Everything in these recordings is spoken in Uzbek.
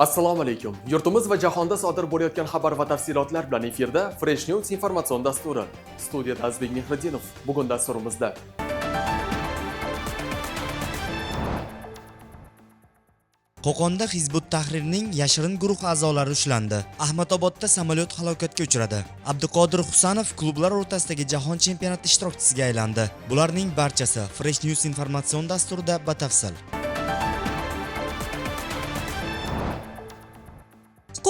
Assalomu alaykum. Yurtimiz va jahonda sodir bo'layotgan xabar va tafsilotlar bilan efirda Fresh News informatsion dasturi. Studiyada Azbek Mehriddinov. Bugun dasturimizda Qo'qonda Hizbut Tahrirning yashirin guruh a'zolari ushlandi. Ahmadobodda samolyot halokatga uchradi. Abduqodir Husanov klublar o'rtasidagi jahon chempionati ishtirokchisiga aylandi. Bularning barchasi Fresh News informatsion dasturida batafsil.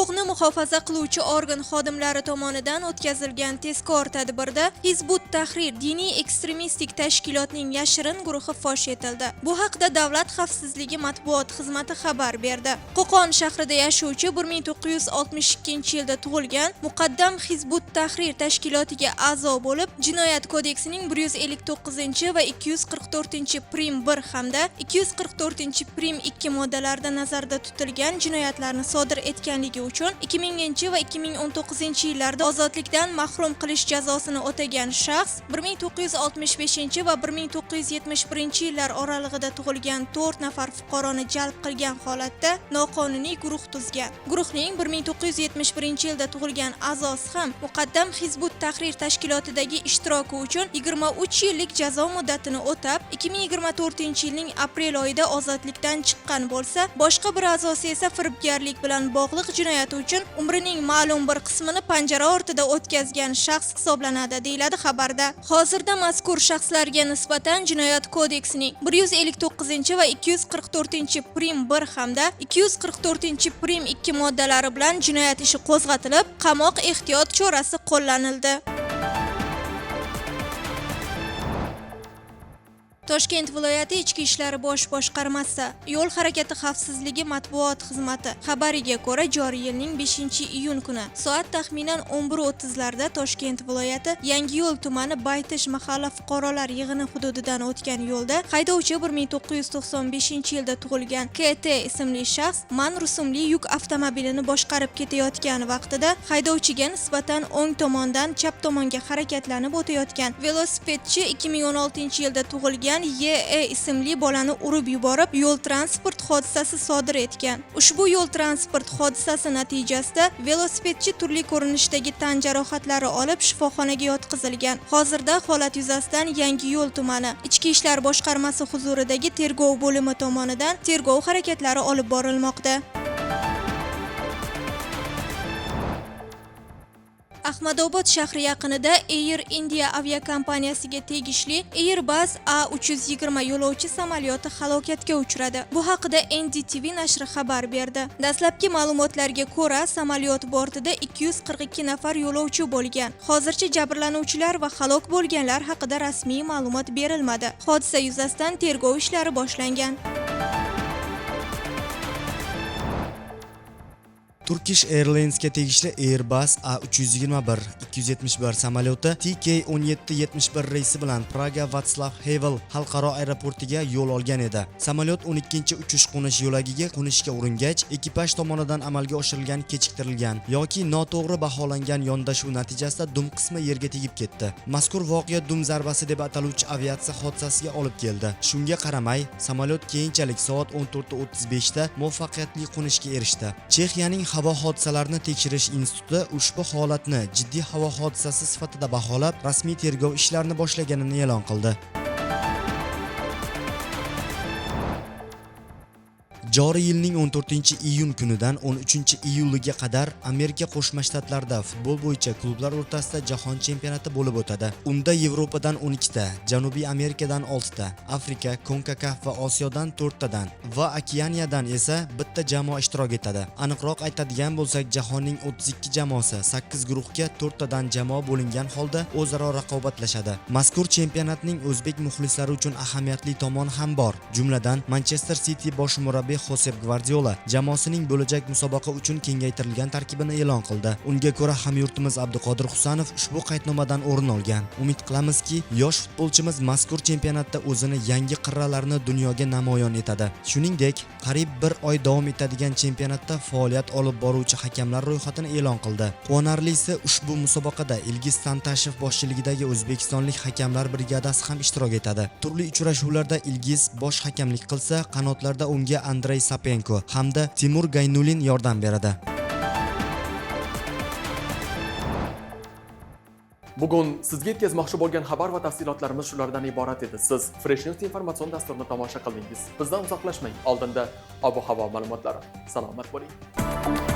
Huquqni muhofaza qiluvchi organ xodimlari tomonidan o'tkazilgan tezkor tadbirda Hizbut Tahrir diniy ekstremistik tashkilotning yashirin guruhi fosh etildi. Bu haqda Davlat xavfsizligi matbuot xizmati xabar berdi. Qo'qon shahrida yashovchi 1962-yilda tug'ilgan Muqaddam Hizbut Tahrir tashkilotiga a'zo bo'lib, Jinoyat kodeksining 159 va 244-prim 1 hamda 244-prim 2 moddalarida nazarda tutilgan jinoyatlarni sodir etganligi uchun 2000 va 2019-yillarda ozodlikdan mahrum qilish jazosini o'tagan shaxs 1965 va 1971-yillar oralig'ida tug'ilgan 4 nafar fuqaroni jalb qilgan holatda noqonuniy guruh tuzgan. Guruhning 1971-yilda tug'ilgan a'zosi ham Muqaddam Hizbut Tahrir tashkilotidagi ishtiroki uchun 23 yillik jazo muddatini o'tab, 2024-yilning aprel oyida ozodlikdan chiqqan bo'lsa, boshqa bir a'zosi esa firibgarlik bilan bog'liq jinoyati uchun umrining ma'lum bir qismini panjara ortida o'tkazgan shaxs hisoblanadi, deyiladi xabarda. Hozirda mazkur shaxslarga nisbatan Jinoyat kodeksining 159 va 244-prim 1 hamda 244-prim 2 moddalari bilan jinoyat ishi qo'zg'atilib, qamoq ehtiyot chorasi qo'llanildi. Toshkent viloyati Ichki ishlar bosh boshqarmasi yo'l harakati xavfsizligi matbuot xizmati xabariga ko'ra, joriy yilning 5-iyun kuni soat taxminan 11:30 larda Toshkent viloyati Yangiyo'l tumani Baytish mahalla fuqarolar yig'ini hududidan o'tgan yo'lda haydovchi 1995-yilda tug'ilgan KT ismli shaxs man rusumli yuk avtomobilini boshqarib ketayotgan vaqtida haydovchiga nisbatan o'ng tomondan chap tomonga harakatlanib o'tayotgan velosipedchi 2016-yilda tug'ilgan YE ismli bolani urib yuborib, yo'l transport hodisasi sodir etgan. Ushbu yo'l transport hodisasi natijasida velosipedchi turli ko'rinishdagi tan jarohatlari olib shifoxonaga yotqizilgan. Hozirda holat yuzasidan Yangiyo'l tumani Ichki ishlar boshqarmasi huzuridagi tergov bo'limi tomonidan tergov harakatlari olib borilmoqda. Ahmadobod shahri yaqinida Air India aviakompaniyasiga tegishli Airbus A320 yo'lovchi samolyoti halokatga uchradi. Bu haqida NDTV nashri xabar berdi. Dastlabki ma'lumotlarga ko'ra, samolyot bortida 242 nafar yo'lovchi bo'lgan. Hozircha jabrlanuvchilar va halok bo'lganlar haqida rasmiy ma'lumot berilmadi. Hodisa yuzasidan tergov ishlari boshlangan. Turkish Airlines'ga tegishli Airbus A321-271 samolyoti TK-1771 reysi bilan Praga Vatslav Havel xalqaro aeroportiga yo'l olgan edi. Samolyot 12-uchish-qo'nish yo'lagiga qo'nishga uringach, ekipaj tomonidan amalga oshirilgan kechiktirilgan yoki noto'g'ri baholangan yondashuv natijasida dum qismi yerga tegib ketdi. Mazkur voqea dum zarbasi deb ataluvchi aviatsiya hodisasiga olib keldi. Shunga qaramay, samolyot keyinchalik soat 14:35 da muvaffaqiyatli qo'nishga erishdi. Chexiyaning havo hodisalarini tekshirish instituti ushbu holatni jiddiy havo hodisasi sifatida baholab, rasmiy tergov ishlarini boshlaganini e'lon qildi. Joriy yilning 14-iyun kunidan 13-iyulga qadar Amerika Qo'shma Shtatlarida futbol bo'yicha klublar o'rtasida jahon chempionati bo'lib o'tadi. Unda Yevropadan 12 ta, Janubiy Amerikadan 6 ta, Afrika, CONCACAF va Osiyodan 4 tadan va Okeaniyadan esa bitta jamoa ishtirok etadi. Aniqroq aytadigan bo'lsak, jahonning 32 jamoasi 8 guruhga 4 tadan jamoa bo'lingan holda o'zaro raqobatlashadi. Mazkur chempionatning o'zbek muxlislari uchun ahamiyatli tomoni ham bor. Jumladan, Manchester City bosh murabbiy Josep Guardiola jamoasining bo'lajak musobaqa uchun kengaytirilgan tarkibini e'lon qildi. Unga ko'ra, hamyurtimiz Abduqodir Husanov ushbu qaydnomadan o'rin olgan. Umid qilamizki, yosh futbolchimiz mazkur chempionatda o'zini yangi qirralarini dunyoga namoyon etadi. Shuningdek, qariyb 1 oy davom etadigan chempionatda faoliyat olib boruvchi hakamlar ro'yxatini e'lon qildi. Quvonarlisi, ushbu musobaqada Ilgiz Tantashev boshchiligidagi o'zbekistonlik hakamlar brigadasi ham ishtirok etadi. Turli uchrashuvlarda Ilgiz bosh hakamlik qilsa, qanotlarda unga Andrey Andrey Sapenko hamda Timur Gaynulin yordam beradi. Bugun sizga yetkazmoqchi bo'lgan xabar va tafsilotlarimiz shulardan iborat edi. Siz Fresh News informatsion dasturini tomosha qildingiz. Bizdan uzoqlashmang. Oldinda ob-havo ma'lumotlari. Salomat bo'ling.